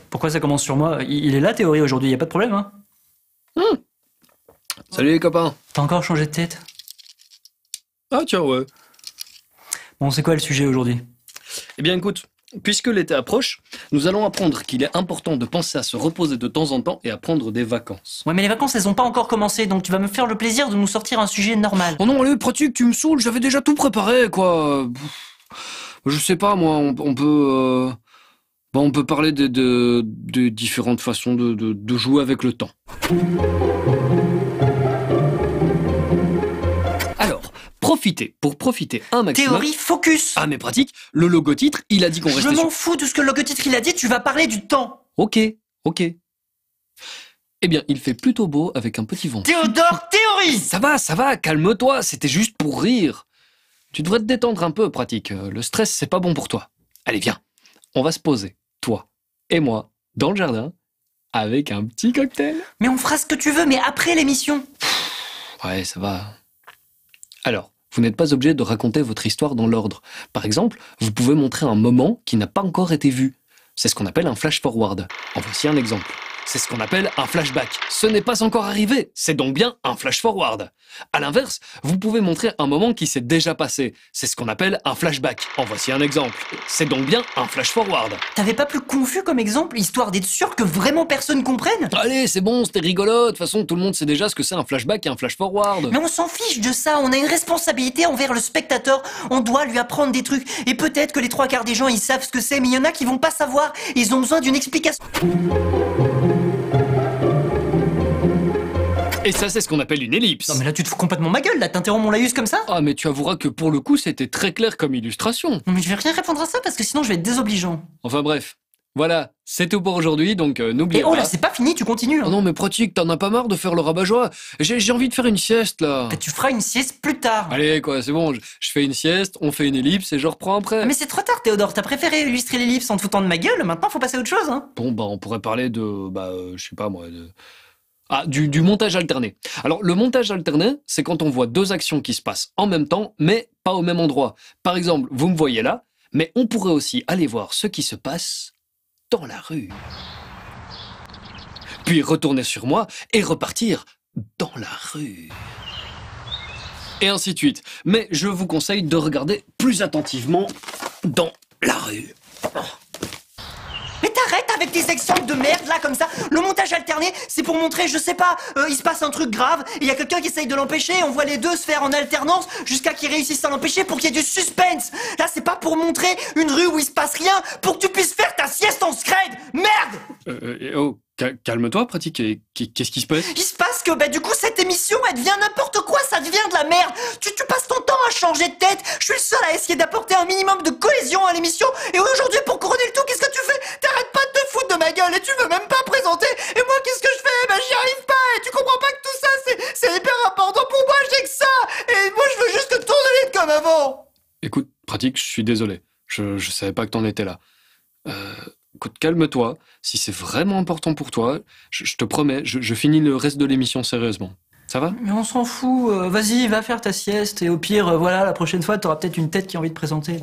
Pourquoi ça commence sur moi? Il est là, Théorie, aujourd'hui, y a pas de problème, hein? Salut les copains. T'as encore changé de tête? Ah tiens, ouais. Bon, c'est quoi le sujet aujourd'hui? Eh bien écoute, puisque l'été approche, nous allons apprendre qu'il est important de penser à se reposer de temps en temps et à prendre des vacances. Ouais, mais les vacances, elles ont pas encore commencé, donc tu vas me faire le plaisir de nous sortir un sujet normal. Oh non, allez, pratique, tu me saoules, j'avais déjà tout préparé, quoi. Je sais pas, moi, on peut parler de différentes façons de jouer avec le temps. Alors, pour profiter un maximum... Théorie, focus! Ah mais pratique, le logo titre, il a dit qu'on restait Je sur... m'en fous de ce que le logotitre il a dit, tu vas parler du temps! Ok. Eh bien, il fait plutôt beau avec un petit vent. Théodore, Théorie! Ça va, calme-toi, c'était juste pour rire. Tu devrais te détendre un peu, pratique. Le stress, c'est pas bon pour toi. Allez, viens, on va se poser, toi et moi, dans le jardin, avec un petit cocktail. Mais on fera ce que tu veux, mais après l'émission! Ouais, ça va. Alors, vous n'êtes pas obligé de raconter votre histoire dans l'ordre. Par exemple, vous pouvez montrer un moment qui n'a pas encore été vu. C'est ce qu'on appelle un flash forward. En voici un exemple. C'est ce qu'on appelle un flashback. Ce n'est pas encore arrivé, c'est donc bien un flash forward. À l'inverse, vous pouvez montrer un moment qui s'est déjà passé. C'est ce qu'on appelle un flashback. En voici un exemple. C'est donc bien un flash forward. T'avais pas plus confus comme exemple, histoire d'être sûr que vraiment personne comprenne? Allez, c'est bon, c'était rigolo. De toute façon, tout le monde sait déjà ce que c'est un flashback et un flash forward. Mais on s'en fiche de ça, on a une responsabilité envers le spectateur, on doit lui apprendre des trucs. Et peut-être que les trois quarts des gens ils savent ce que c'est, mais il y en a qui vont pas savoir, ils ont besoin d'une explication. Et ça, c'est ce qu'on appelle une ellipse. Non mais là tu te fous complètement ma gueule, là t'interromps mon laïus comme ça? Ah, mais tu avoueras que pour le coup, c'était très clair comme illustration. Non mais je vais rien répondre à ça parce que sinon je vais être désobligeant. Enfin bref, voilà, c'est tout pour aujourd'hui, donc n'oubliez Et pas... oh là c'est pas fini, tu continues. Oh non mais pratique, t'en as pas marre de faire le rabat-joie? J'ai envie de faire une sieste là. Tu feras une sieste plus tard. Allez quoi, c'est bon, je fais une sieste, on fait une ellipse et je reprends après. Ah, mais c'est trop tard Théodore, t'as préféré illustrer l'ellipse en te foutant de ma gueule, maintenant faut passer à autre chose hein. Bon bah on pourrait parler de... je sais pas moi, du montage alterné. Alors le montage alterné, c'est quand on voit deux actions qui se passent en même temps, mais pas au même endroit. Par exemple, vous me voyez là, mais on pourrait aussi aller voir ce qui se passe dans la rue. Puis retourner sur moi et repartir dans la rue. Et ainsi de suite. Mais je vous conseille de regarder plus attentivement dans la rue. Mais t'arrêtes avec tes exemples de merde là comme ça. Le montage alterné c'est pour montrer, je sais pas, il se passe un truc grave, et il y a quelqu'un qui essaye de l'empêcher, et on voit les deux se faire en alternance jusqu'à qu'ils réussissent à l'empêcher pour qu'il y ait du suspense. Là c'est pas pour montrer une rue où il se passe rien, pour que tu puisses faire ta sieste en scred. Merde. Calme-toi, pratique. Qu'est-ce qui se passe? Il se passe que du coup cette émission elle devient n'importe quoi, ça devient de la merde. Tu passes ton temps à changer de tête. Je suis le seul à essayer d'apporter un minimum de cohésion à l'émission, et aujourd'hui pour couronner le tout, qu'est-ce que tu fais? T'arrêtes pas de te foutre de ma gueule et tu veux même pas présenter. Et moi qu'est-ce que je fais? J'y arrive pas, et tu comprends pas que tout ça c'est hyper important pour moi, j'ai que ça. Et moi je veux juste que tourner les comme avant. Écoute, pratique, je suis désolé. Je savais pas que t'en étais là. Écoute, calme-toi. Si c'est vraiment important pour toi, je te promets, je finis le reste de l'émission sérieusement. Ça va? Mais on s'en fout, vas-y, va faire ta sieste, et au pire, voilà, la prochaine fois, t'auras peut-être une tête qui a envie de présenter.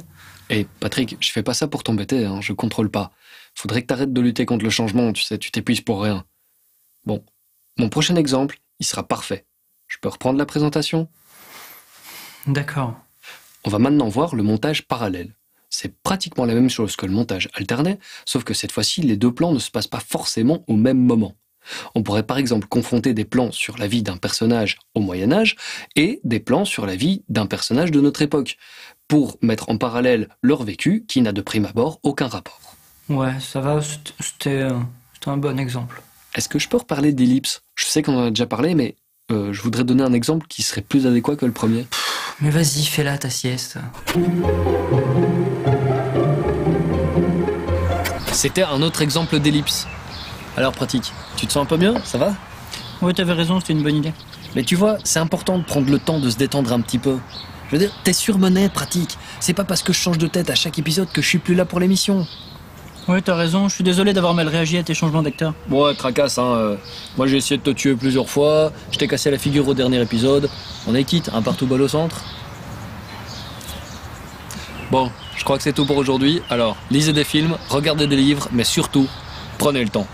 Et Patrick, je fais pas ça pour t'embêter, hein, je contrôle pas. Faudrait que t'arrêtes de lutter contre le changement, tu sais, tu t'épuises pour rien. Bon, mon prochain exemple, il sera parfait. Je peux reprendre la présentation? D'accord. On va maintenant voir le montage parallèle. C'est pratiquement la même chose que le montage alterné, sauf que cette fois-ci, les deux plans ne se passent pas forcément au même moment. On pourrait par exemple confronter des plans sur la vie d'un personnage au Moyen-Âge et des plans sur la vie d'un personnage de notre époque, pour mettre en parallèle leur vécu qui n'a de prime abord aucun rapport. Ouais, ça va, c'était un bon exemple. Est-ce que je peux reparler d'ellipse? Je sais qu'on en a déjà parlé, mais je voudrais donner un exemple qui serait plus adéquat que le premier. Mais vas-y, fais-la ta sieste. C'était un autre exemple d'ellipse. Alors pratique, tu te sens un peu mieux? Ça va? Ouais, t'avais raison, c'était une bonne idée. Mais tu vois, c'est important de prendre le temps de se détendre un petit peu. Je veux dire, t'es surmené, pratique. C'est pas parce que je change de tête à chaque épisode que je suis plus là pour l'émission. Ouais, t'as raison, je suis désolé d'avoir mal réagi à tes changements d'acteur. Ouais, tracasse, hein. Moi, j'ai essayé de te tuer plusieurs fois. Je t'ai cassé la figure au dernier épisode. On est quitte, un partout balle au centre. Bon, je crois que c'est tout pour aujourd'hui. Alors, lisez des films, regardez des livres, mais surtout, prenez le temps.